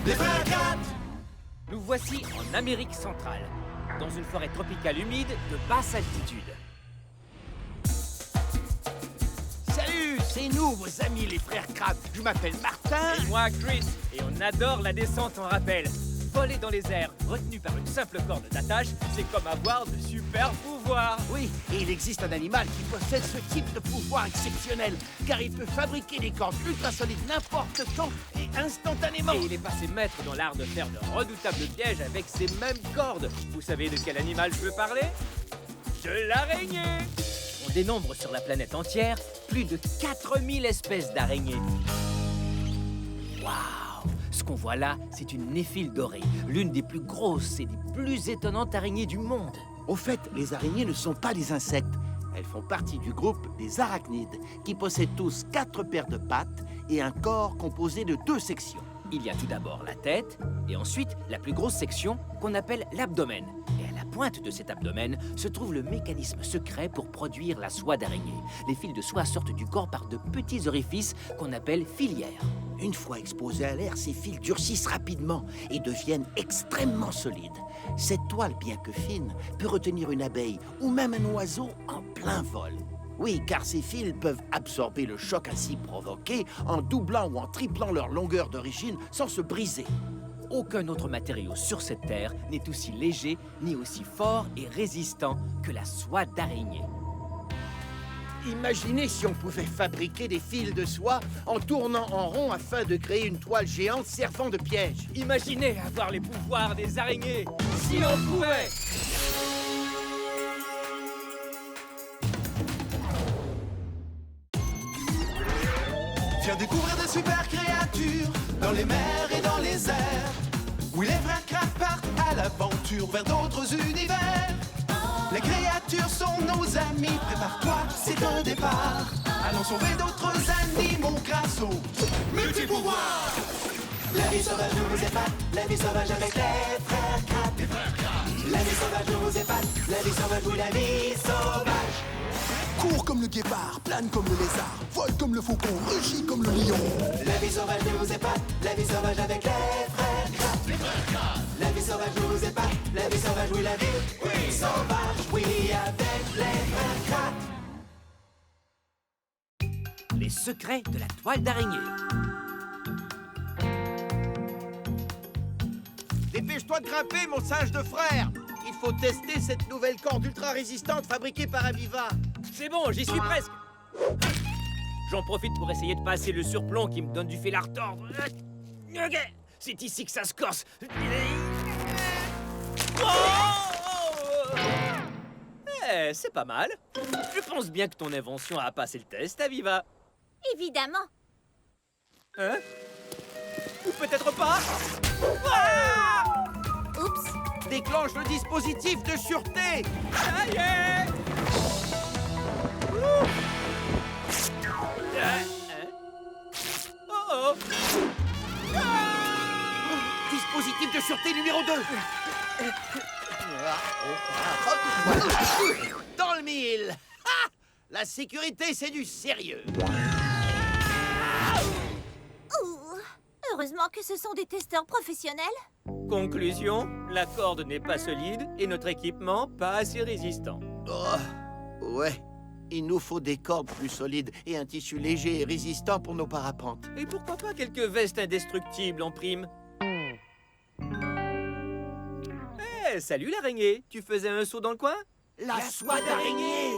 Les frères Kat. Nous voici en Amérique centrale, dans une forêt tropicale humide de basse altitude. Salut, c'est nous, vos amis les frères Kat. Je m'appelle Martin. Et moi, Chris, et on adore la descente en rappel. Voler dans les airs, retenu par une simple corde d'attache, c'est comme avoir de super pouvoirs. Oui, et il existe un animal qui possède ce type de pouvoir exceptionnel, car il peut fabriquer des cordes ultra solides n'importe quand et instantanément. Et il est passé maître dans l'art de faire de redoutables pièges avec ces mêmes cordes. Vous savez de quel animal je veux parler? De l'araignée. On dénombre sur la planète entière plus de 4000 espèces d'araignées. Waouh! Ce qu'on voit là, c'est une néphile dorée, l'une des plus grosses et des plus étonnantes araignées du monde. Au fait, les araignées ne sont pas des insectes. Elles font partie du groupe des arachnides, qui possèdent tous 4 paires de pattes et un corps composé de 2 sections. Il y a tout d'abord la tête, et ensuite la plus grosse section qu'on appelle l'abdomen. Et à la pointe de cet abdomen se trouve le mécanisme secret pour produire la soie d'araignée. Les fils de soie sortent du corps par de petits orifices qu'on appelle filières. Une fois exposés à l'air, ces fils durcissent rapidement et deviennent extrêmement solides. Cette toile, bien que fine, peut retenir une abeille ou même un oiseau en plein vol. Oui, car ces fils peuvent absorber le choc ainsi provoqué en doublant ou en triplant leur longueur d'origine sans se briser. Aucun autre matériau sur cette terre n'est aussi léger ni aussi fort et résistant que la soie d'araignée. Imaginez si on pouvait fabriquer des fils de soie en tournant en rond afin de créer une toile géante servant de piège. Imaginez avoir les pouvoirs des araignées, si on pouvait! Viens découvrir de super créatures dans les mers et dans les airs. Oui, les frères Kat partent à l'aventure vers d'autres univers. Les créatures sont nos amis, prépare-toi, c'est un départ. Allons sauver d'autres animaux grâce aux multi-pouvoirs. La vie sauvage nous épate, la vie sauvage avec les frères Kat. La vie sauvage nous épate, la vie sauvage, oui, la vie sauvage. Cours comme le guépard, plane comme le lézard, vole comme le faucon, rugit comme le lion. La vie sauvage nous épate, la vie sauvage avec les frères Kat. La vie sauvage nous épate, la vie sauvage, oui, la vie sauvage, oui, avec les frères Kat. Les secrets de la toile d'araignée. Dépêche-toi de grimper, mon singe de frère! Il faut tester cette nouvelle corde ultra résistante fabriquée par Aviva. C'est bon, j'y suis presque. J'en profite pour essayer de passer le surplomb qui me donne du fil à retordre. Ok, c'est ici que ça se corse. Eh, c'est pas mal. Je pense bien que ton invention a passé le test, Aviva. Évidemment. Hein? Ou peut-être pas. Oups. Déclenche le dispositif de sûreté! Ça y est! Oh oh! Dispositif de sûreté numéro 2! Dans le mille! Ha! La sécurité, c'est du sérieux! Ouh. Heureusement que ce sont des testeurs professionnels. Conclusion, la corde n'est pas solide et notre équipement pas assez résistant. Oh, ouais, il nous faut des cordes plus solides et un tissu léger et résistant pour nos parapentes. Et pourquoi pas quelques vestes indestructibles en prime? Eh, salut l'araignée! Tu faisais un saut dans le coin? La soie d'araignée!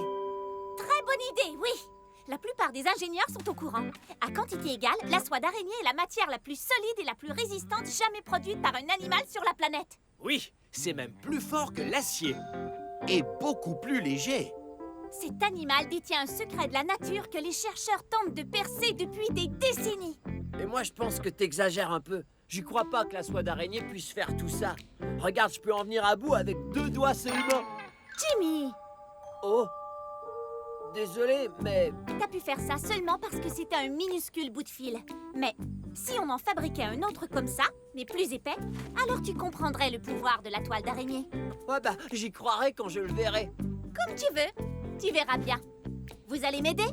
Très bonne idée, oui. La plupart des ingénieurs sont au courant. À quantité égale, la soie d'araignée est la matière la plus solide et la plus résistante jamais produite par un animal sur la planète. Oui, c'est même plus fort que l'acier. Et beaucoup plus léger. Cet animal détient un secret de la nature que les chercheurs tentent de percer depuis des décennies. Mais moi, je pense que t'exagères un peu. J'y crois pas que la soie d'araignée puisse faire tout ça. Regarde, je peux en venir à bout avec 2 doigts seulement. Jimmy! Oh! Désolé, mais... T'as pu faire ça seulement parce que c'était un minuscule bout de fil. Mais si on en fabriquait un autre comme ça, mais plus épais, alors tu comprendrais le pouvoir de la toile d'araignée. Ouais, bah, j'y croirai quand je le verrai. Comme tu veux. Tu verras bien. Vous allez m'aider?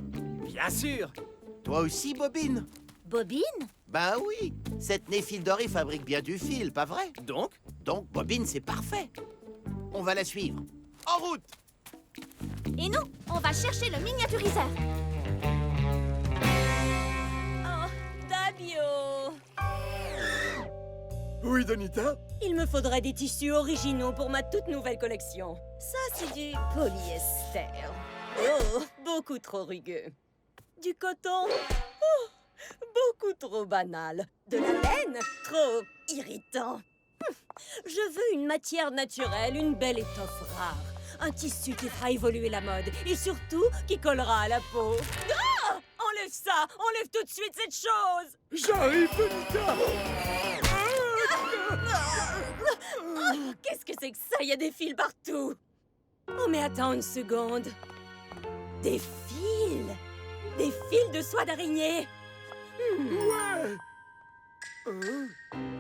Bien sûr! Toi aussi, Bobine? Bobine? Ben oui, cette Néphile dorée fabrique bien du fil, pas vrai? Donc, Donc, bobine, c'est parfait. On va la suivre. En route! Et nous, on va chercher le miniaturiseur. Oh, Dabio! Oui, Donita? Il me faudrait des tissus originaux pour ma toute nouvelle collection. Ça, c'est du polyester. Oh, beaucoup trop rugueux. Du coton? Oh, beaucoup trop banal. De la laine? Trop irritant. Je veux une matière naturelle, une belle étoffe rare. Un tissu qui fera évoluer la mode et surtout qui collera à la peau. Ah! Enlève ça! Enlève tout de suite cette chose! J'arrive, Donita! Oh, qu'est-ce que c'est que ça? Il y a des fils partout. Oh, mais attends une seconde. Des fils? Des fils de soie d'araignée? Ouais!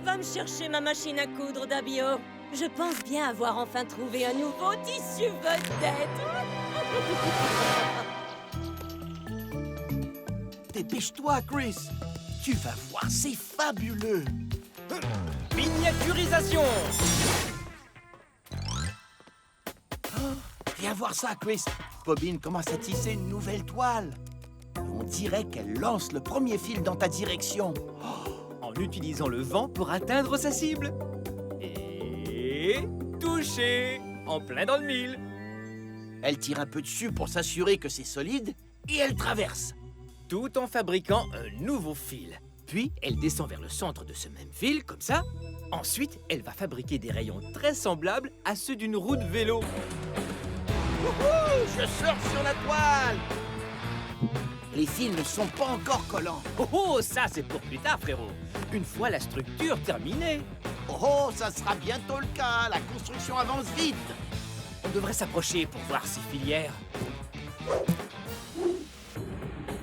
Va me chercher ma machine à coudre, Dabio. Je pense bien avoir enfin trouvé un nouveau tissu vedette. Dépêche-toi, Chris. Tu vas voir, c'est fabuleux. miniaturisation! Viens voir ça, Chris. Bobine commence à tisser une nouvelle toile. On dirait qu'elle lance le premier fil dans ta direction. En utilisant le vent pour atteindre sa cible. Et... touché! En plein dans le mille. Elle tire un peu dessus pour s'assurer que c'est solide et elle traverse. Tout en fabriquant un nouveau fil. Puis, elle descend vers le centre de ce même fil, comme ça. Ensuite, elle va fabriquer des rayons très semblables à ceux d'une roue de vélo. Wouhou! Je sors sur la toile. Les fils ne sont pas encore collants. Oh, oh, ça c'est pour plus tard, frérot. Une fois la structure terminée. Oh, ça sera bientôt le cas. La construction avance vite. On devrait s'approcher pour voir ces filières.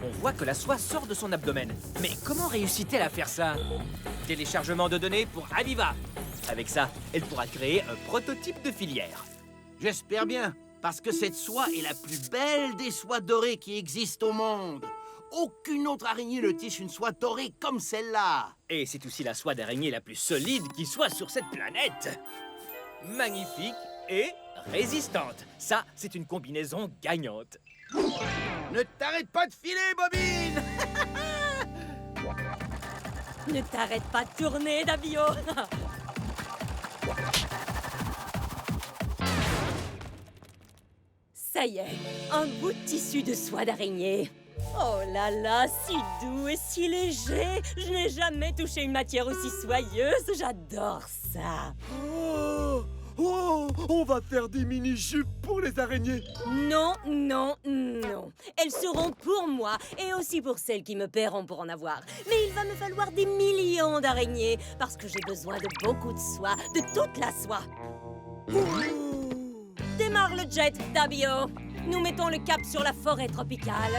On voit que la soie sort de son abdomen. Mais comment réussit-elle à faire ça? Téléchargement de données pour Aviva. Avec ça, elle pourra créer un prototype de filière. J'espère bien, parce que cette soie est la plus belle des soies dorées qui existent au monde. Aucune autre araignée ne tisse une soie dorée comme celle-là. Et c'est aussi la soie d'araignée la plus solide qui soit sur cette planète. Magnifique et résistante. Ça, c'est une combinaison gagnante. Ne t'arrête pas de filer, Bobine! Ne t'arrête pas de tourner, Dabio. Ça y est, un bout de tissu de soie d'araignée. Oh là là, si doux et si léger. Je n'ai jamais touché une matière aussi soyeuse. J'adore ça. Oh, oh, on va faire des mini-jupes pour les araignées. Non, non, non. Elles seront pour moi et aussi pour celles qui me paieront pour en avoir. Mais il va me falloir des millions d'araignées parce que j'ai besoin de beaucoup de soie, de toute la soie. Démarre le jet, Dabio. Nous mettons le cap sur la forêt tropicale.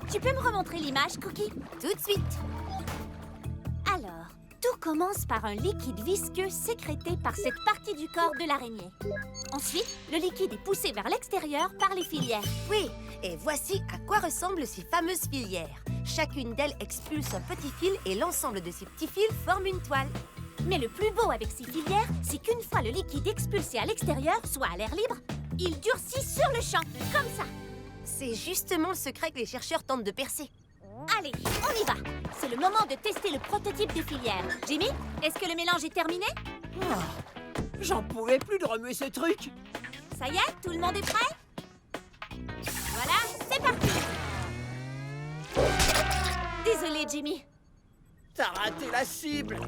Tu peux me remontrer l'image, Cookie? Tout de suite. Alors, tout commence par un liquide visqueux sécrété par cette partie du corps de l'araignée. Ensuite, le liquide est poussé vers l'extérieur par les filières. Oui, et voici à quoi ressemblent ces fameuses filières. Chacune d'elles expulse un petit fil et l'ensemble de ces petits fils forme une toile. Mais le plus beau avec ces filières, c'est qu'une fois le liquide expulsé à l'extérieur, soit à l'air libre, il durcit sur le champ, comme ça. C'est justement le secret que les chercheurs tentent de percer. Allez, on y va. C'est le moment de tester le prototype de filière. Jimmy, est-ce que le mélange est terminé? J'en pouvais plus de remuer ce truc. Ça y est, tout le monde est prêt? Voilà, c'est parti. Désolée, Jimmy. T'as raté la cible.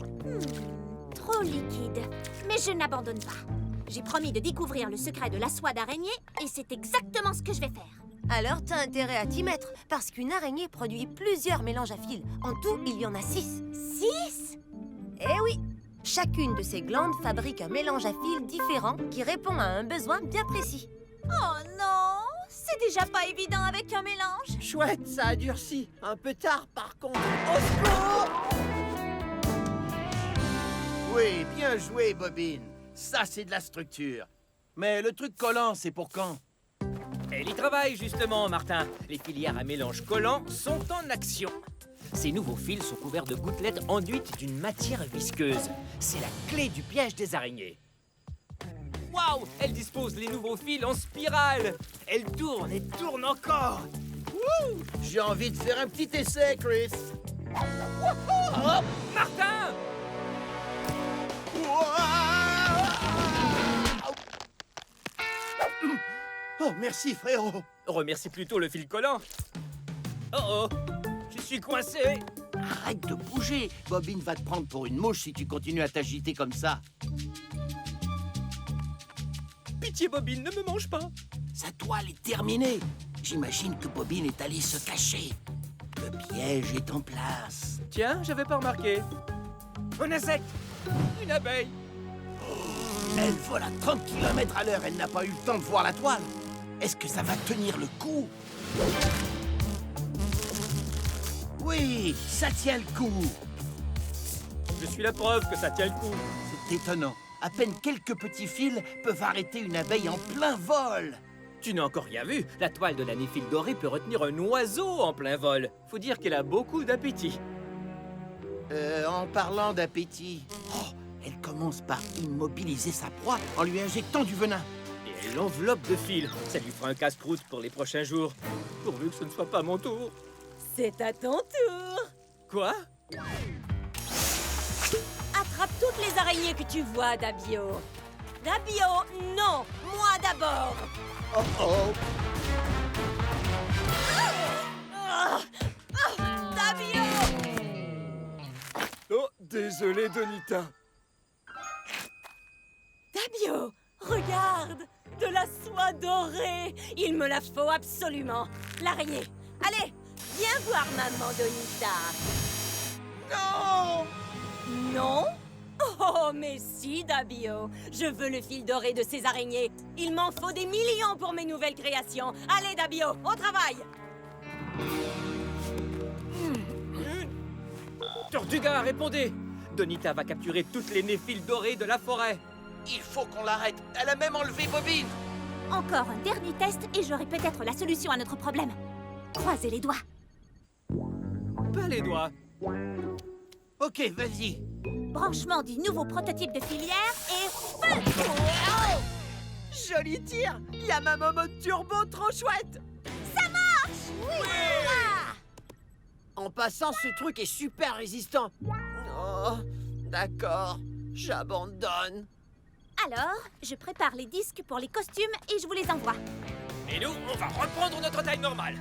Trop liquide. Mais je n'abandonne pas. J'ai promis de découvrir le secret de la soie d'araignée et c'est exactement ce que je vais faire. Alors t'as intérêt à t'y mettre, parce qu'une araignée produit plusieurs mélanges à fils. En tout, il y en a 6. 6? Eh oui! Chacune de ces glandes fabrique un mélange à fils différent qui répond à un besoin bien précis. Oh non! C'est déjà pas évident avec un mélange. Chouette, ça a durci. Un peu tard, par contre. Au secours! Oui, bien joué, Bobine. Ça, c'est de la structure. Mais le truc collant, c'est pour quand? Elle y travaille justement, Martin. Les filières à mélange collant sont en action. Ces nouveaux fils sont couverts de gouttelettes enduites d'une matière visqueuse. C'est la clé du piège des araignées. Waouh! Elle dispose les nouveaux fils en spirale. Elle tourne et tourne encore. J'ai envie de faire un petit essai, Chris. Hop! Martin! Oh, merci, frérot. Remercie plutôt le fil collant. Oh oh! Je suis coincé. Arrête de bouger. Bobine va te prendre pour une mouche si tu continues à t'agiter comme ça. Pitié, Bobine, ne me mange pas. Sa toile est terminée. J'imagine que Bobine est allée se cacher. Le piège est en place. Tiens, j'avais pas remarqué. Un insecte! Une abeille! Elle vole à 30 km à l'heure. Elle n'a pas eu le temps de voir la toile. Est-ce que ça va tenir le coup? Oui, ça tient le coup. Je suis la preuve que ça tient le coup. C'est étonnant. À peine quelques petits fils peuvent arrêter une abeille en plein vol. Tu n'as encore rien vu. La toile de la néphile dorée peut retenir un oiseau en plein vol. Faut dire qu'elle a beaucoup d'appétit. En parlant d'appétit, elle commence par immobiliser sa proie en lui injectant du venin. Et elle l'enveloppe de fil. Ça lui fera un casse-croûte pour les prochains jours. Pourvu que ce ne soit pas mon tour. C'est à ton tour. Quoi? Attrape toutes les araignées que tu vois, Dabio. Dabio, non. Moi d'abord. Dabio! Oh, désolé, Donita. Dabio, regarde! De la soie dorée! Il me la faut absolument! L'araignée! Allez, viens voir maman Donita! Non! Non? Oh, mais si, Dabio! Je veux le fil doré de ces araignées! Il m'en faut des millions pour mes nouvelles créations! Allez, Dabio, au travail! Tortuga, répondez! Donita va capturer toutes les néphiles dorées de la forêt. Il faut qu'on l'arrête. Elle a même enlevé Bobine. Encore un dernier test et j'aurai peut-être la solution à notre problème. Croisez les doigts. Pas les doigts. Ok, vas-y. Branchement du nouveau prototype de filière et feu! Joli tir! Y'a ma Momo Turbo trop chouette! En passant, ce truc est super résistant. Oh, d'accord. J'abandonne. Alors, je prépare les disques pour les costumes et je vous les envoie. Et nous, on va reprendre notre taille normale.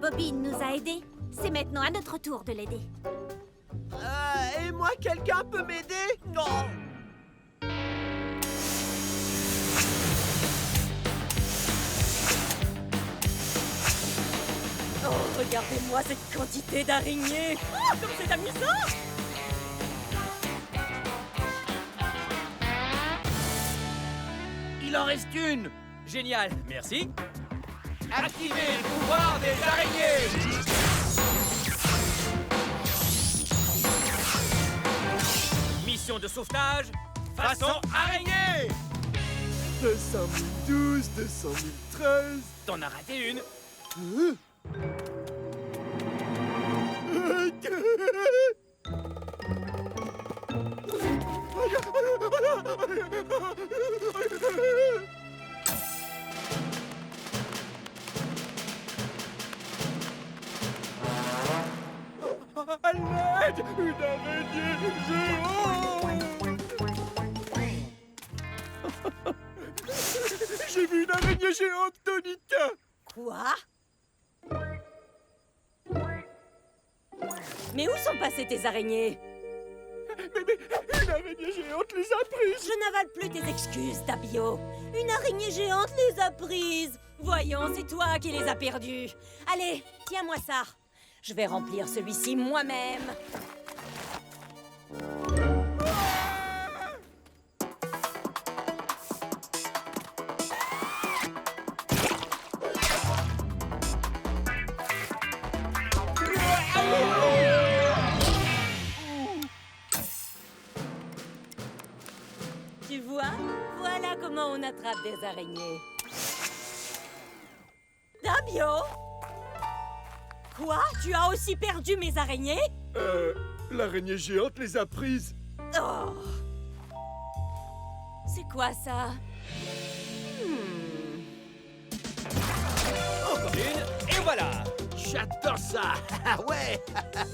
Bobine nous a aidés. C'est maintenant à notre tour de l'aider. Et moi, quelqu'un peut m'aider? Non! Oh, regardez-moi cette quantité d'araignées! Oh, comme c'est amusant! Il en reste une. Génial, merci. Activez le pouvoir des araignées! Mission de sauvetage, façon araignée! 200 012, 200 013... T'en as raté une. À l'aide! Une araignée géante! J'ai vu une araignée géante, Donita! Quoi? Mais où sont passées tes araignées? Mais une araignée géante les a prises! Je n'avale plus tes excuses, Dabio. Une araignée géante les a prises. Voyons, c'est toi qui les as perdues. Allez, tiens-moi ça. Je vais remplir celui-ci moi-même. Tu vois? Voilà comment on attrape des araignées. Dabio? Quoi? Tu as aussi perdu mes araignées? L'araignée géante les a prises. Oh. C'est quoi ça? Encore une, et voilà. J'adore ça. Ah ouais.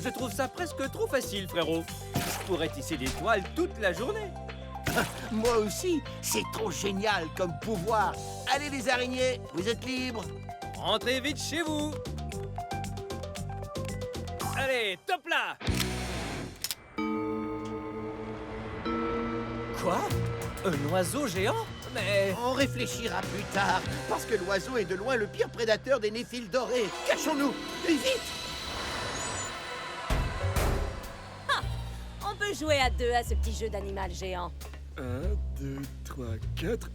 Je trouve ça presque trop facile, frérot. Je pourrais tisser des toiles toute la journée. Moi aussi, c'est trop génial comme pouvoir. Allez les araignées, vous êtes libres. Rentrez vite chez vous. Allez, top là. Quoi? Un oiseau géant? Mais... On réfléchira plus tard, parce que l'oiseau est de loin le pire prédateur des néphiles dorés. Cachons-nous, et vite. On peut jouer à deux à ce petit jeu d'animal géant. 1, 2, 3, 4.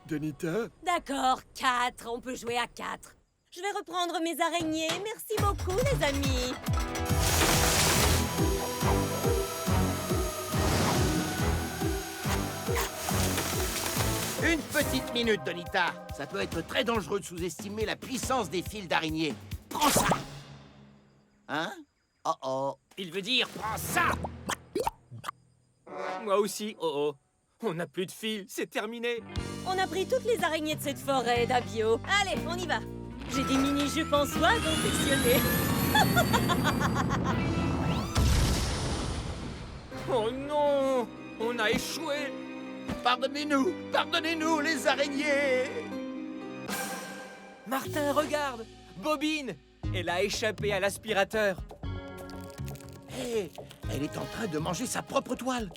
Donita? D'accord, 4. On peut jouer à 4. Je vais reprendre mes araignées. Merci beaucoup, les amis. Une petite minute, Donita. Ça peut être très dangereux de sous-estimer la puissance des fils d'araignée. Prends ça. Hein? Oh oh. Il veut dire, prends ça. Moi aussi, oh oh. On n'a plus de fil, c'est terminé. On a pris toutes les araignées de cette forêt, Dabio. Allez, on y va. J'ai des mini-jupes en soie confectionnées. Oh non, on a échoué. Pardonnez-nous, les araignées. Martin, regarde, Bobine. Elle a échappé à l'aspirateur. Hé, elle est en train de manger sa propre toile.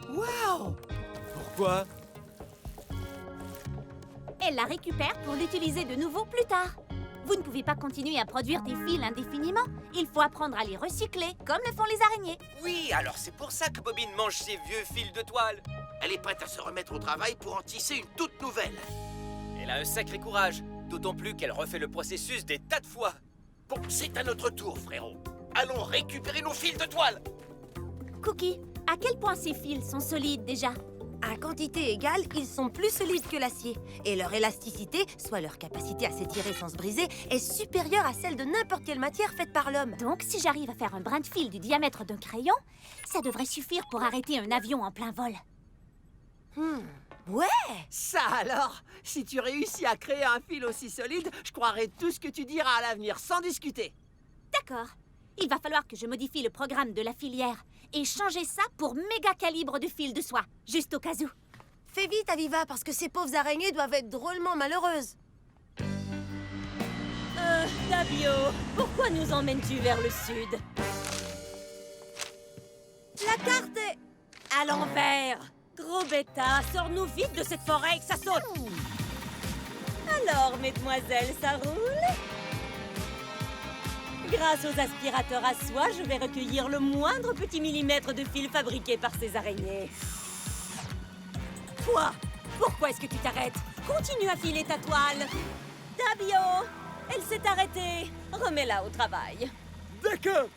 Waouh! Pourquoi? Elle la récupère pour l'utiliser de nouveau plus tard. Vous ne pouvez pas continuer à produire des fils indéfiniment. Il faut apprendre à les recycler, comme le font les araignées. Oui, alors c'est pour ça que Bobine mange ses vieux fils de toile. Elle est prête à se remettre au travail pour en tisser une toute nouvelle. Elle a un sacré courage, d'autant plus qu'elle refait le processus des tas de fois. Bon, c'est à notre tour, frérot. Allons récupérer nos fils de toile. Cookie, à quel point ces fils sont solides déjà? À quantité égale, ils sont plus solides que l'acier. Et leur élasticité, soit leur capacité à s'étirer sans se briser, est supérieure à celle de n'importe quelle matière faite par l'homme. Donc, si j'arrive à faire un brin de fil du diamètre d'un crayon, ça devrait suffire pour arrêter un avion en plein vol. Ouais! Ça alors, si tu réussis à créer un fil aussi solide, je croirai tout ce que tu diras à l'avenir, sans discuter. D'accord. Il va falloir que je modifie le programme de la filière et changer ça pour méga calibre de fil de soie, juste au cas où. Fais vite, Aviva, parce que ces pauvres araignées doivent être drôlement malheureuses. Dabio, pourquoi nous emmènes-tu vers le sud? La carte est à l'envers. Gros bêta, sors-nous vite de cette forêt, que ça saute. Alors, mesdemoiselles, ça roule? Grâce aux aspirateurs à soie, je vais recueillir le moindre petit millimètre de fil fabriqué par ces araignées. Toi, pourquoi est-ce que tu t'arrêtes? Continue à filer ta toile. Dabio, elle s'est arrêtée. Remets-la au travail. D'accord.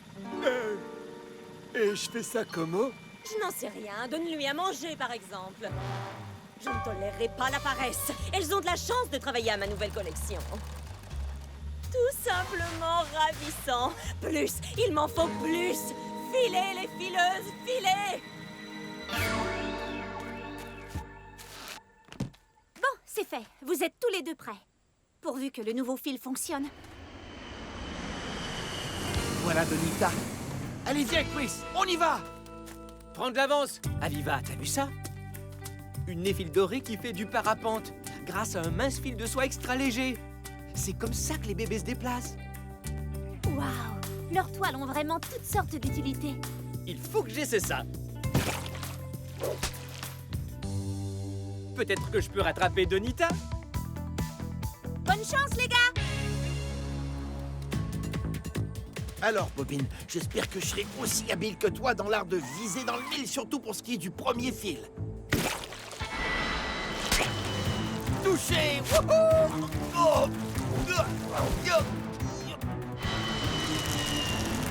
Et je fais ça comment? Je n'en sais rien. Donne-lui à manger, par exemple. Je ne tolérerai pas la paresse. Elles ont de la chance de travailler à ma nouvelle collection. Tout simplement ravissant. Plus, il m'en faut plus. Filez, les fileuses, filez! Bon, c'est fait. Vous êtes tous les deux prêts. Pourvu que le nouveau fil fonctionne. Voilà, Donita. Allez, viens, Chris, on y va. Prends de l'avance. Aviva, t'as vu ça? Une néphile dorée qui fait du parapente grâce à un mince fil de soie extra léger. C'est comme ça que les bébés se déplacent. Waouh! Leurs toiles ont vraiment toutes sortes d'utilités. Il faut que j'essaie ça. Peut-être que je peux rattraper Donita? Bonne chance, les gars! Alors, Bobine, j'espère que je serai aussi habile que toi dans l'art de viser dans le mille, surtout pour ce qui est du premier fil. Touché! Wouhou! Oh!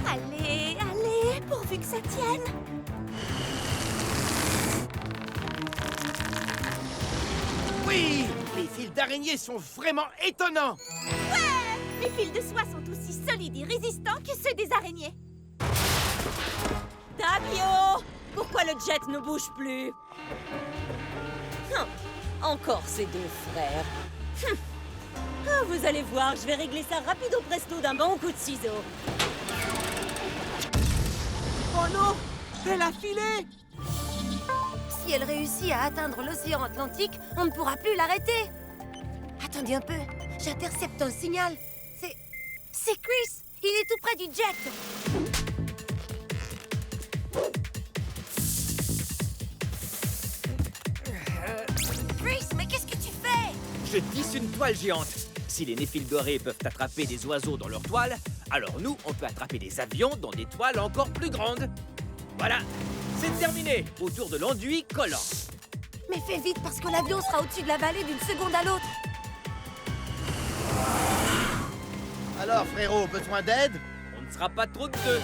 Allez, allez, pourvu que ça tienne. Oui! Les fils fils d'araignée sont vraiment étonnants! Les fils de soie sont aussi solides et résistants que ceux des araignées. Tabio! Pourquoi le jet ne bouge plus? Encore ces deux frères. Ah, vous allez voir, je vais régler ça rapido presto d'un bon coup de ciseau. Oh non! Elle a filé! Si elle réussit à atteindre l'océan Atlantique, on ne pourra plus l'arrêter. Attendez un peu, j'intercepte un signal. C'est Chris. Il est tout près du jet. Chris, mais qu'est-ce que tu fais? Je tisse une toile géante. Si les Néphils dorés peuvent attraper des oiseaux dans leur toile, alors nous, on peut attraper des avions dans des toiles encore plus grandes. Voilà, c'est terminé. Autour de l'enduit collant. Mais fais vite parce que l'avion sera au-dessus de la vallée d'une seconde à l'autre. Alors, frérot, besoin d'aide? On ne sera pas trop de deux.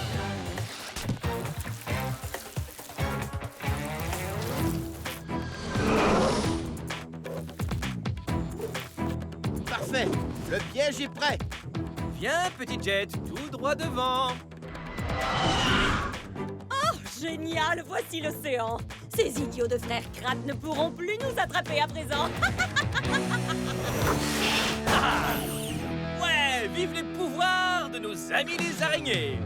Parfait, le piège est prêt. Viens, petit jet, tout droit devant. Génial, voici l'océan. Ces idiots de frères Kratt ne pourront plus nous attraper à présent. Ouais, vive les pouvoirs de nos amis les araignées.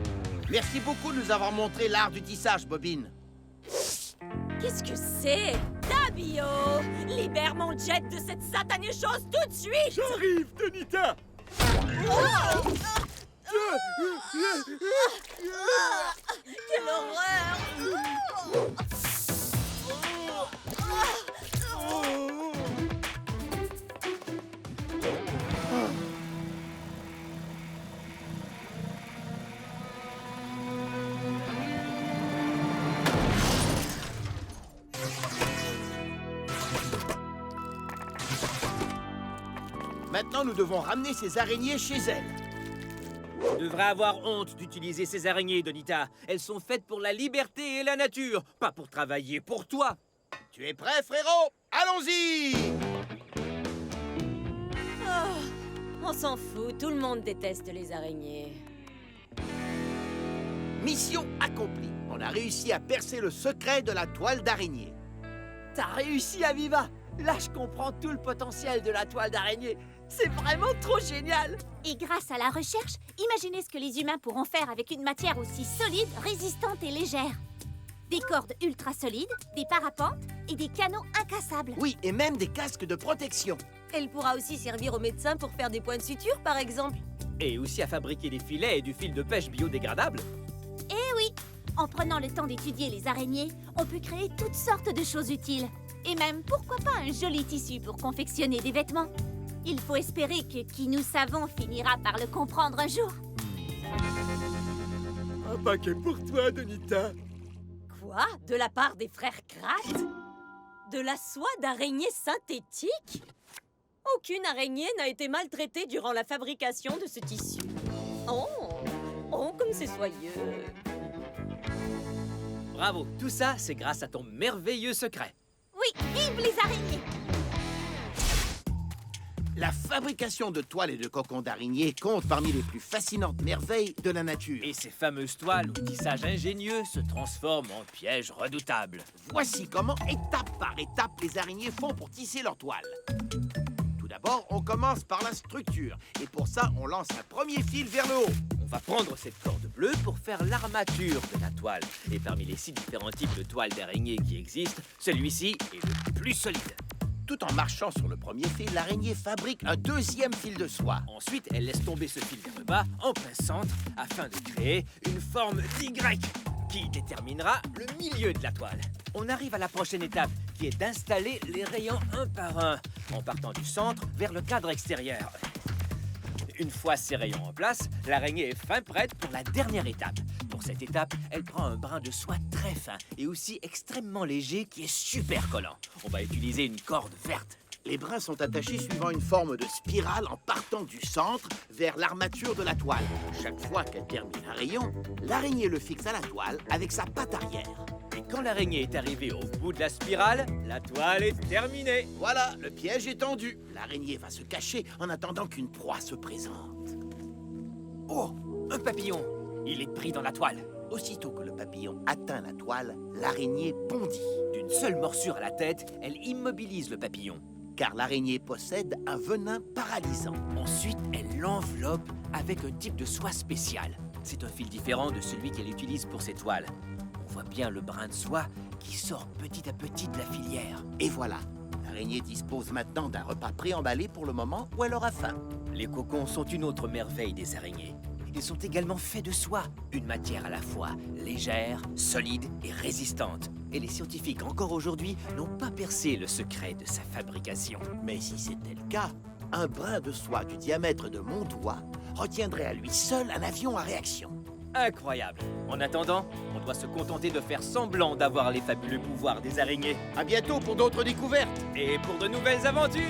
Merci beaucoup de nous avoir montré l'art du tissage, Bobine. Qu'est-ce que c'est? Tabio! Libère mon jet de cette satanée chose tout de suite! J'arrive, Donita! Quelle horreur! Maintenant, nous devons ramener ces araignées chez elles. Tu devrais avoir honte d'utiliser ces araignées, Donita. Elles sont faites pour la liberté et la nature, pas pour travailler pour toi. Tu es prêt, frérot? Allons-y! On s'en fout, tout le monde déteste les araignées. Mission accomplie. On a réussi à percer le secret de la toile d'araignée. T'as réussi, Aviva! Là, je comprends tout le potentiel de la toile d'araignée. C'est vraiment trop génial! Et grâce à la recherche, imaginez ce que les humains pourront faire avec une matière aussi solide, résistante et légère. Des cordes ultra solides, des parapentes et des canaux incassables. Oui, et même des casques de protection. Elle pourra aussi servir aux médecins pour faire des points de suture, par exemple. Et aussi à fabriquer des filets et du fil de pêche biodégradable. Eh oui! En prenant le temps d'étudier les araignées, on peut créer toutes sortes de choses utiles. Et même, pourquoi pas un joli tissu pour confectionner des vêtements? Il faut espérer que qui nous savons finira par le comprendre un jour. Un paquet pour toi, Donita. Quoi? De la part des frères Kratt? De la soie d'araignée synthétique? Aucune araignée n'a été maltraitée durant la fabrication de ce tissu. Oh, comme c'est soyeux. Bravo, tout ça, c'est grâce à ton merveilleux secret. Oui, vive les araignées! La fabrication de toiles et de cocons d'araignées compte parmi les plus fascinantes merveilles de la nature. Et ces fameuses toiles au tissage ingénieux se transforment en pièges redoutables. Voici comment, étape par étape, les araignées font pour tisser leurs toiles. Tout d'abord, on commence par la structure. Et pour ça, on lance un premier fil vers le haut. On va prendre cette corde bleue pour faire l'armature de la toile. Et parmi les 6 différents types de toiles d'araignée qui existent, celui-ci est le plus solide. Tout en marchant sur le premier fil, l'araignée fabrique un deuxième fil de soie. Ensuite, elle laisse tomber ce fil vers le bas, en plein centre, afin de créer une forme d'Y qui déterminera le milieu de la toile. On arrive à la prochaine étape, qui est d'installer les rayons un par un, en partant du centre vers le cadre extérieur. Une fois ces rayons en place, l'araignée est fin prête pour la dernière étape. Pour cette étape, elle prend un brin de soie très fin et aussi extrêmement léger qui est super collant. On va utiliser une corde verte. Les brins sont attachés suivant une forme de spirale en partant du centre vers l'armature de la toile. Chaque fois qu'elle termine un rayon, l'araignée le fixe à la toile avec sa patte arrière. Et quand l'araignée est arrivée au bout de la spirale, la toile est terminée. Voilà, le piège est tendu. L'araignée va se cacher en attendant qu'une proie se présente. Oh, un papillon. Il est pris dans la toile. Aussitôt que le papillon atteint la toile, l'araignée bondit. D'une seule morsure à la tête, elle immobilise le papillon. Car l'araignée possède un venin paralysant. Ensuite, elle l'enveloppe avec un type de soie spéciale. C'est un fil différent de celui qu'elle utilise pour ses toiles. On voit bien le brin de soie qui sort petit à petit de la filière. Et voilà, l'araignée dispose maintenant d'un repas préemballé pour le moment où elle aura faim. Les cocons sont une autre merveille des araignées. Ils sont également faits de soie, une matière à la fois légère, solide et résistante. Et les scientifiques, encore aujourd'hui, n'ont pas percé le secret de sa fabrication. Mais si c'était le cas, un brin de soie du diamètre de mon doigt retiendrait à lui seul un avion à réaction. Incroyable! En attendant, on doit se contenter de faire semblant d'avoir les fabuleux pouvoirs des araignées. À bientôt pour d'autres découvertes. Et pour de nouvelles aventures!